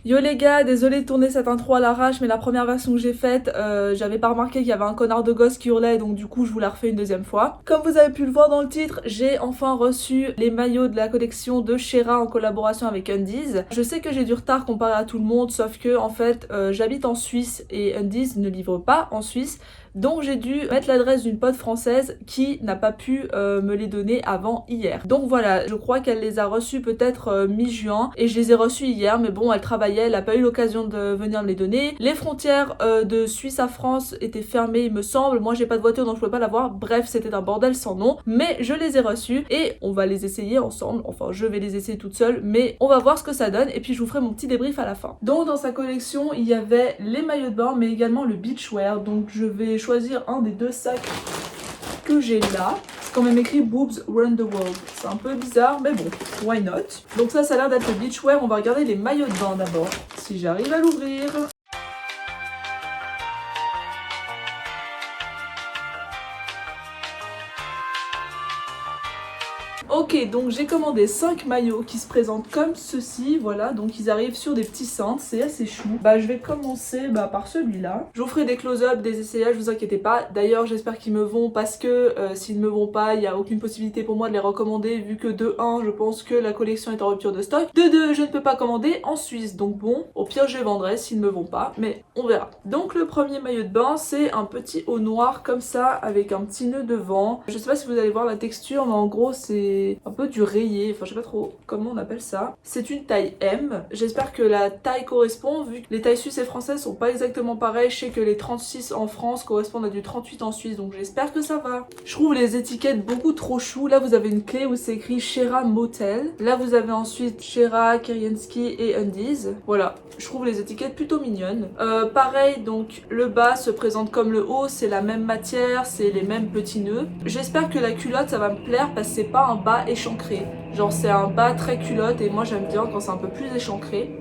Yo les gars, désolé de tourner cette intro à l'arrache, mais la première version que j'ai faite, j'avais pas remarqué qu'il y avait un connard de gosse qui hurlait, donc du coup je vous la refais une deuxième fois. Comme vous avez pu le voir dans le titre, j'ai enfin reçu les maillots de la collection de Shera en collaboration avec Undies. Je sais que j'ai du retard comparé à tout le monde, sauf que en fait j'habite en Suisse et Undies ne livre pas en Suisse. Donc j'ai dû mettre l'adresse d'une pote française qui n'a pas pu me les donner avant hier. Donc voilà, je crois qu'elle les a reçus peut-être mi-juin et je les ai reçus hier, mais bon, elle travaillait, elle n'a pas eu l'occasion de venir me les donner. Les frontières de Suisse à France étaient fermées, il me semble. Moi j'ai pas de voiture donc je pouvais pas l'avoir. Bref, c'était un bordel sans nom, mais je les ai reçus et on va les essayer ensemble. Enfin, je vais les essayer toute seule, mais on va voir ce que ça donne et puis je vous ferai mon petit débrief à la fin. Donc dans sa collection, il y avait les maillots de bain, mais également le beachwear. Donc je vais choisir un des deux sacs que j'ai là. C'est quand même écrit Boobs Run the World. C'est un peu bizarre, mais bon, why not. Donc ça a l'air d'être le beachwear. On va regarder les maillots de bain d'abord, si j'arrive à l'ouvrir. Ok, donc j'ai commandé 5 maillots qui se présentent comme ceci, voilà, donc ils arrivent sur des petits cintres, c'est assez chou. Bah je vais commencer par celui-là. Je vous ferai des close-up, des essayages, vous inquiétez pas. D'ailleurs j'espère qu'ils me vont parce que s'ils ne me vont pas, il n'y a aucune possibilité pour moi de les recommander vu que de 1, je pense que la collection est en rupture de stock. De 2, je ne peux pas commander en Suisse, donc bon, au pire je les vendrai s'ils ne me vont pas, mais on verra. Donc le premier maillot de bain, c'est un petit haut noir comme ça avec un petit nœud devant. Je sais pas si vous allez voir la texture, mais en gros c'est un peu du rayé, enfin je sais pas trop comment on appelle ça. C'est une taille M, j'espère que la taille correspond vu que les tailles suisses et françaises sont pas exactement pareilles. Je sais que les 36 en France correspondent à du 38 en Suisse, donc j'espère que ça va. Je trouve les étiquettes beaucoup trop chou. Là vous avez une clé où c'est écrit Shera Motel, là vous avez ensuite Shera, Kiriensky et Undies. Voilà, je trouve les étiquettes plutôt mignonnes. Pareil, donc le bas se présente comme le haut, c'est la même matière, c'est les mêmes petits nœuds. J'espère que la culotte ça va me plaire parce que c'est pas un bas échancré. Genre c'est un bas très culotte et moi j'aime bien quand c'est un peu plus échancré.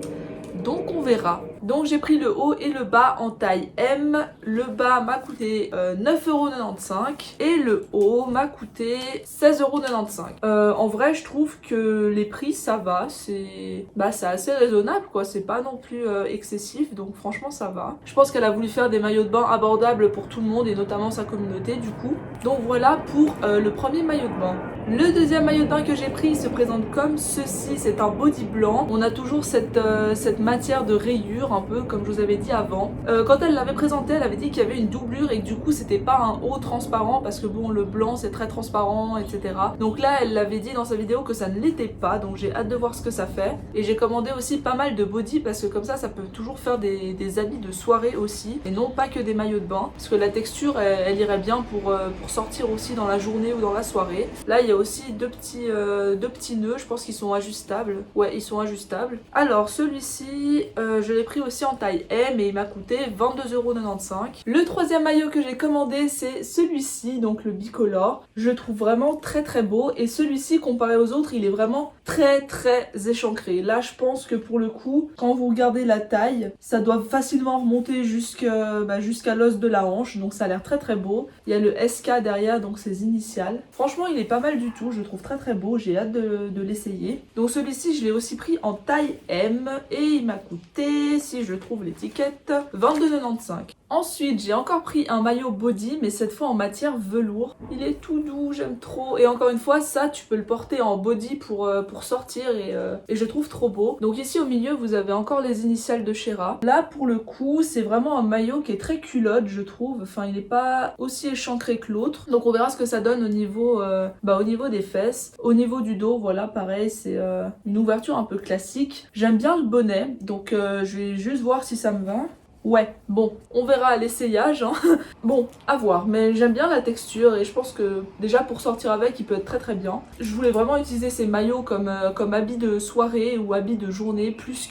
Donc on verra. Donc j'ai pris le haut et le bas en taille M. Le bas m'a coûté 9,95€ et le haut m'a coûté 16,95€. En vrai je trouve que les prix ça va, c'est assez raisonnable quoi, c'est pas non plus excessif, donc franchement ça va. Je pense qu'elle a voulu faire des maillots de bain abordables pour tout le monde et notamment sa communauté du coup. Donc voilà pour le premier maillot de bain. Le deuxième maillot de bain que j'ai pris se présente comme ceci, c'est un body blanc. On a toujours cette matière de rayure un peu comme je vous avais dit avant. Quand elle l'avait présenté, elle avait dit qu'il y avait une doublure et que du coup c'était pas un haut transparent parce que bon le blanc c'est très transparent etc. Donc là elle l'avait dit dans sa vidéo que ça ne l'était pas, donc j'ai hâte de voir ce que ça fait. Et j'ai commandé aussi pas mal de body parce que comme ça peut toujours faire des habits de soirée aussi et non pas que des maillots de bain parce que la texture elle irait bien pour sortir aussi dans la journée ou dans la soirée. Là il y a aussi deux petits nœuds, je pense qu'ils sont ajustables. Ouais, ils sont ajustables. Alors celui-ci, je l'ai pris aussi en taille M et il m'a coûté 22,95€. Le troisième maillot que j'ai commandé, c'est celui-ci, donc le bicolore. Je le trouve vraiment très très beau et celui-ci, comparé aux autres, il est vraiment très très échancré. Là, je pense que pour le coup, quand vous regardez la taille, ça doit facilement remonter jusqu'à l'os de la hanche, donc ça a l'air très très beau. Il y a le SK derrière, donc ses initiales. Franchement, il est pas mal du tout, je le trouve très très beau, j'ai hâte de l'essayer. Donc celui-ci, je l'ai aussi pris en taille M et il m'a coûté, si je trouve l'étiquette, 22,95€. Ensuite, j'ai encore pris un maillot body, mais cette fois en matière velours. Il est tout doux, j'aime trop. Et encore une fois, ça, tu peux le porter en body pour sortir et je trouve trop beau. Donc ici au milieu, vous avez encore les initiales de Shera. Là, pour le coup, c'est vraiment un maillot qui est très culotte, je trouve. Enfin, il n'est pas aussi échancré que l'autre. Donc on verra ce que ça donne au niveau des fesses. Au niveau du dos, voilà, pareil, c'est une ouverture un peu classique. J'aime bien le bonnet, donc je vais juste voir si ça me va. Ouais, bon, on verra à l'essayage, hein. Bon, à voir, mais j'aime bien la texture et je pense que déjà pour sortir avec, il peut être très très bien. Je voulais vraiment utiliser ces maillots comme habit de soirée ou habit de journée plus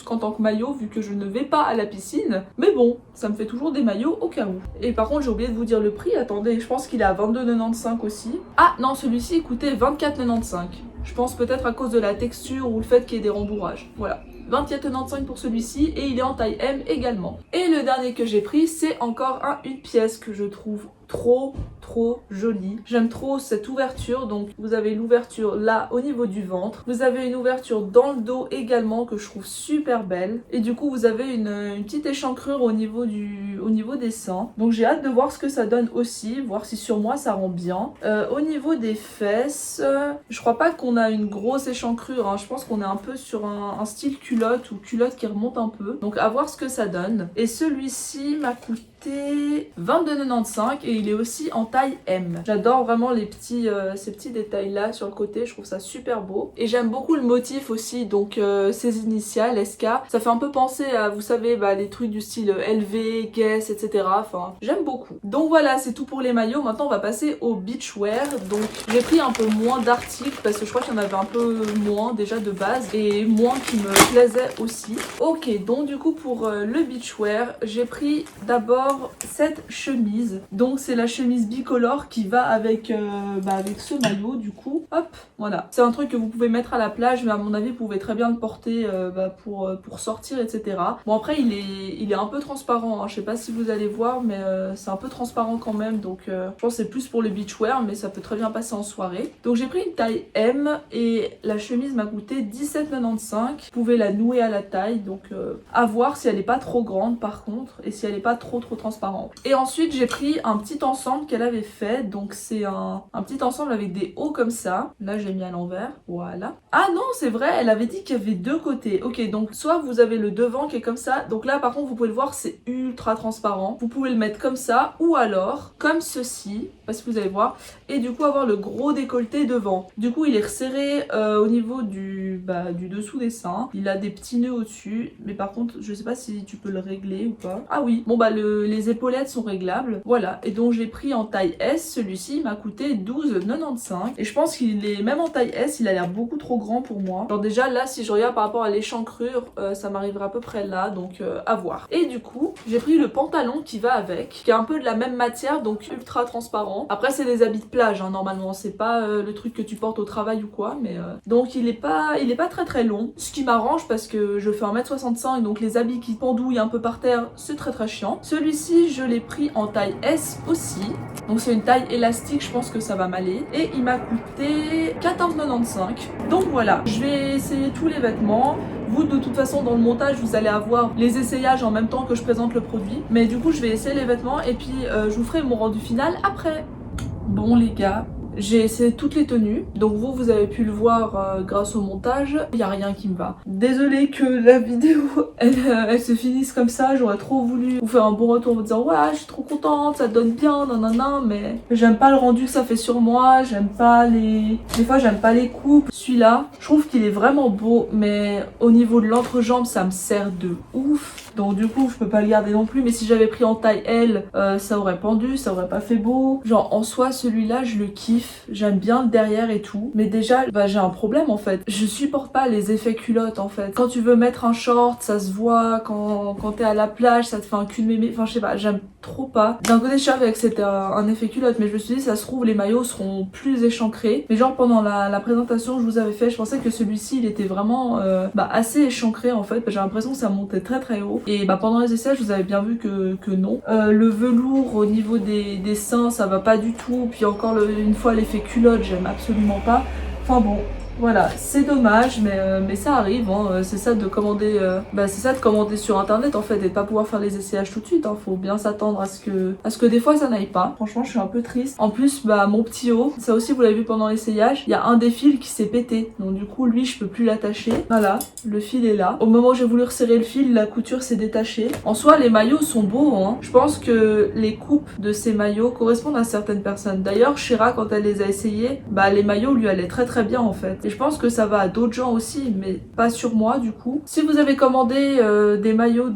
qu'en tant que maillot vu que je ne vais pas à la piscine. Mais bon, ça me fait toujours des maillots au cas où. Et par contre, j'ai oublié de vous dire le prix, attendez, je pense qu'il est à 22,95€ aussi. Ah non, celui-ci il coûtait 24,95€. Je pense peut-être à cause de la texture ou le fait qu'il y ait des rembourrages. Voilà. 24,95€ pour celui-ci et il est en taille M également. Et le dernier que j'ai pris, c'est encore une pièce que je trouve trop trop joli. J'aime trop cette ouverture, donc vous avez l'ouverture là au niveau du ventre. Vous avez une ouverture dans le dos également que je trouve super belle. Et du coup vous avez une petite échancrure au niveau des seins. Donc j'ai hâte de voir ce que ça donne aussi, voir si sur moi ça rend bien. Au niveau des fesses, je crois pas qu'on a une grosse échancrure, hein. Je pense qu'on est un peu sur un style culotte ou culotte qui remonte un peu. Donc à voir ce que ça donne. Et celui-ci m'a coûté 22,95 et il est aussi en taille M. J'adore vraiment ces petits détails là sur le côté, je trouve ça super beau. Et j'aime beaucoup le motif aussi, donc ces initiales SK, ça fait un peu penser à, vous savez, les trucs du style LV, Guess, etc. Enfin, j'aime beaucoup. Donc voilà, c'est tout pour les maillots. Maintenant on va passer au beachwear. Donc j'ai pris un peu moins d'articles parce que je crois qu'il y en avait un peu moins déjà de base et moins qui me plaisaient aussi. Ok, donc du coup pour le beachwear, j'ai pris d'abord cette chemise. Donc c'est la chemise bicolore qui va avec ce maillot du coup. Hop, voilà. C'est un truc que vous pouvez mettre à la plage, mais à mon avis vous pouvez très bien le porter pour sortir, etc. Bon après il est un peu transparent, hein. Je sais pas si vous allez voir, mais c'est un peu transparent quand même, donc je pense que c'est plus pour le beachwear, mais ça peut très bien passer en soirée. Donc j'ai pris une taille M et la chemise m'a coûté 17,95. Vous pouvez la nouer à la taille, donc à voir si elle est pas trop grande par contre, et si elle est pas trop transparente. Et ensuite j'ai pris un petit ensemble qu'elle avait fait, donc c'est un petit ensemble avec des hauts comme ça. Là j'ai mis à l'envers, voilà. Ah non c'est vrai, elle avait dit qu'il y avait deux côtés. Ok, donc soit vous avez le devant qui est comme ça, donc là par contre vous pouvez le voir, c'est ultra transparent. Vous pouvez le mettre comme ça, ou alors comme ceci, parce que vous allez voir, et du coup avoir le gros décolleté devant. Du coup il est resserré au niveau du dessous des seins. Il a des petits nœuds au-dessus, mais par contre je sais pas si tu peux le régler ou pas. Ah oui, bon les épaulettes sont réglables. Voilà, et donc j'ai pris en taille S, celui-ci m'a coûté 12,95. Et je pense qu'il est, même en taille S, il a l'air beaucoup trop grand pour moi. Genre déjà là, si je regarde par rapport à l'échancrure, ça m'arrivera à peu près là, donc à voir. Et du coup, j'ai pris le pantalon qui va avec, qui est un peu de la même matière, donc ultra transparent. Après c'est des habits de plage, hein, normalement, c'est pas le truc que tu portes au travail ou quoi, mais donc il est pas très long, ce qui m'arrange parce que je fais 1m65, donc les habits qui pendouillent un peu par terre, c'est très chiant. Celui-ci, je l'ai pris en taille S aussi, donc c'est une taille élastique, je pense que ça va m'aller, et il m'a coûté 14,95. Donc voilà, je vais essayer tous les vêtements. Vous de toute façon dans le montage vous allez avoir les essayages en même temps que je présente le produit, mais du coup je vais essayer les vêtements et puis je vous ferai mon rendu final après. Bon les gars, j'ai essayé toutes les tenues, donc vous avez pu le voir grâce au montage, il n'y a rien qui me va. Désolée que la vidéo elle se finisse comme ça, j'aurais trop voulu vous faire un bon retour en vous disant ouais je suis trop contente, ça donne bien, nanana, mais j'aime pas le rendu que ça fait sur moi, j'aime pas des fois j'aime pas les coupes. Celui-là, je trouve qu'il est vraiment beau, mais au niveau de l'entrejambe ça me sert de ouf. Donc du coup je peux pas le garder non plus, mais si j'avais pris en taille L, ça aurait pendu, ça aurait pas fait beau. Genre en soi celui-là je le kiffe, j'aime bien le derrière et tout. Mais déjà j'ai un problème en fait, je supporte pas les effets culottes en fait. Quand tu veux mettre un short ça se voit, quand t'es à la plage ça te fait un cul de mémé, enfin je sais pas, j'aime trop pas. D'un côté je savais que c'était un effet culotte, mais je me suis dit ça se trouve les maillots seront plus échancrés. Mais genre pendant la présentation que je vous avais fait, je pensais que celui-ci il était vraiment assez échancré en fait, j'ai l'impression que ça montait très haut. Et pendant les essais, je vous avais bien vu que non. Le velours au niveau des seins, ça va pas du tout. Puis encore une fois, l'effet culotte, j'aime absolument pas. Enfin bon, voilà, c'est dommage, mais ça arrive, hein. C'est ça de commander sur internet en fait, et de pas pouvoir faire les essayages tout de suite, hein. Faut bien s'attendre à ce que des fois ça n'aille pas. Franchement je suis un peu triste. En plus mon petit haut, ça aussi vous l'avez vu pendant l'essayage, il y a un des fils qui s'est pété, donc du coup lui je peux plus l'attacher. Voilà, le fil est là. Au moment où j'ai voulu resserrer le fil, la couture s'est détachée. En soi les maillots sont beaux, hein. Je pense que les coupes de ces maillots correspondent à certaines personnes. D'ailleurs Shira quand elle les a essayés, les maillots lui allaient très bien en fait. Et je pense que ça va à d'autres gens aussi, mais pas sur moi du coup. Si vous avez commandé des maillots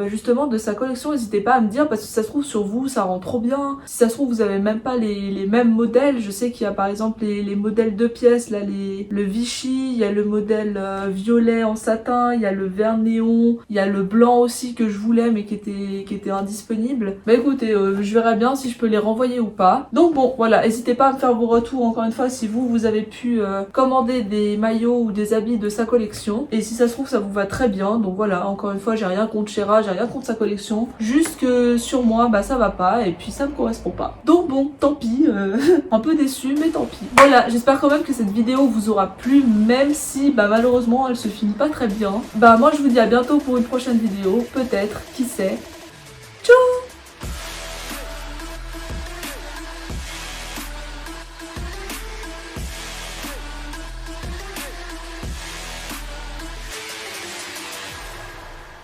justement de sa collection, n'hésitez pas à me dire, parce que si ça se trouve sur vous ça rend trop bien. Si ça se trouve vous avez même pas les mêmes modèles. Je sais qu'il y a par exemple les modèles 2 pièces, là le Vichy, il y a le modèle violet en satin, il y a le vert néon, il y a le blanc aussi que je voulais mais qui était indisponible. Écoutez, je verrai bien si je peux les renvoyer ou pas. Donc bon voilà, n'hésitez pas à me faire vos retours encore une fois si vous avez pu commander des maillots ou des habits de sa collection. Et si ça se trouve, ça vous va très bien. Donc voilà, encore une fois, j'ai rien contre Shera, j'ai rien contre sa collection. Juste que sur moi, bah ça va pas et puis ça me correspond pas. Donc bon, tant pis, un peu déçue, mais tant pis. Voilà, j'espère quand même que cette vidéo vous aura plu, même si bah malheureusement elle se finit pas très bien. Bah moi je vous dis à bientôt pour une prochaine vidéo, peut-être, qui sait.